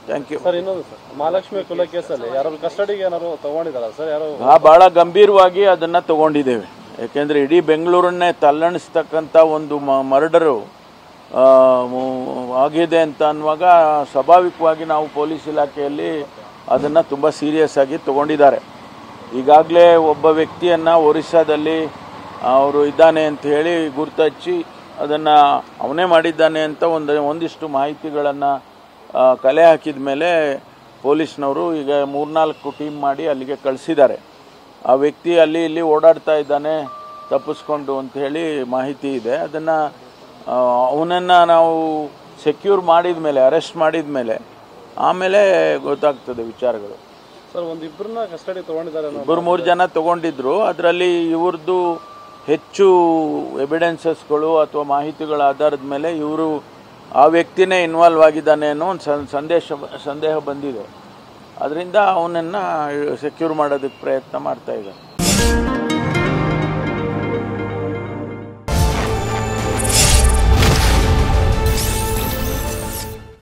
Thank you. Sir ಇನ್ನೊಂದು sir, Mahalakshmi ಕೊಲೆ ಕೇಸಲ್ಲಿ ಯಾರು ಕಸ್ಟಡಿಗೆ ಏನಾದ್ರು ತಗೊಂಡಿದ್ದಾರಾ ಸರ್? ಯಾರು ಭಾಳ ಗಂಭೀರವಾಗಿ ಅದನ್ನು ತಗೊಂಡಿದ್ದೇವೆ. ಯಾಕೆಂದರೆ ಇಡೀ ಬೆಂಗಳೂರನ್ನೇ ತಲ್ಲಣಿಸ್ತಕ್ಕಂಥ ಒಂದು ಮರ್ಡರು ಆಗಿದೆ ಅಂತ ಅನ್ನುವಾಗ ಸ್ವಾಭಾವಿಕವಾಗಿ ನಾವು ಪೊಲೀಸ್ ಇಲಾಖೆಯಲ್ಲಿ ಅದನ್ನು ತುಂಬ ಸೀರಿಯಸ್ ಆಗಿ ತಗೊಂಡಿದ್ದಾರೆ. ಈಗಾಗಲೇ ಒಬ್ಬ ವ್ಯಕ್ತಿಯನ್ನು ಒರಿಸ್ಸಾದಲ್ಲಿ ಅವರು ಇದ್ದಾನೆ ಅಂತ ಹೇಳಿ ಗುರುತಚ್ಚಿ ಅದನ್ನು ಅವನೇ ಮಾಡಿದ್ದಾನೆ ಅಂತ ಒಂದಿಷ್ಟು ಮಾಹಿತಿಗಳನ್ನು ಕಲೆ ಹಾಕಿದ ಮೇಲೆ ಪೊಲೀಸ್ನವರು ಈಗ 3-4 ಟೀಮ್ ಮಾಡಿ ಅಲ್ಲಿಗೆ ಕಳಿಸಿದ್ದಾರೆ. ಆ ವ್ಯಕ್ತಿ ಅಲ್ಲಿ ಇಲ್ಲಿ ಓಡಾಡ್ತಾ ಇದ್ದಾನೆ ತಪ್ಪಿಸ್ಕೊಂಡು ಅಂತ ಹೇಳಿ ಮಾಹಿತಿ ಇದೆ. ಅದನ್ನು ಅವನನ್ನು ನಾವು ಸೆಕ್ಯೂರ್ ಮಾಡಿದ ಮೇಲೆ, ಅರೆಸ್ಟ್ ಮಾಡಿದ ಮೇಲೆ ಆಮೇಲೆ ಗೊತ್ತಾಗ್ತದೆ ವಿಚಾರಗಳು. ಸರ್ ಒಂದಿಬ್ಬರನ್ನ ಕಸ್ಟಡಿ ತಗೊಂಡಿದ್ದಾರೆ, 2-3 ಜನ ತಗೊಂಡಿದ್ರು. ಅದರಲ್ಲಿ ಇವ್ರದ್ದು ಹೆಚ್ಚು ಎವಿಡೆನ್ಸಸ್ಗಳು ಅಥವಾ ಮಾಹಿತಿಗಳ ಆಧಾರದ ಮೇಲೆ ಇವರು ಆ ವ್ಯಕ್ತಿನೇ ಇನ್ವಾಲ್ವ್ ಆಗಿದ್ದಾನೆ ಅನ್ನೋ ಒಂದು ಸಂದೇಹ ಬಂದಿದೆ. ಅದರಿಂದ ಅವನನ್ನು ಸೆಕ್ಯೂರ್ ಮಾಡೋದಕ್ಕೆ ಪ್ರಯತ್ನ ಮಾಡ್ತಾ ಇದ್ದಾರೆ.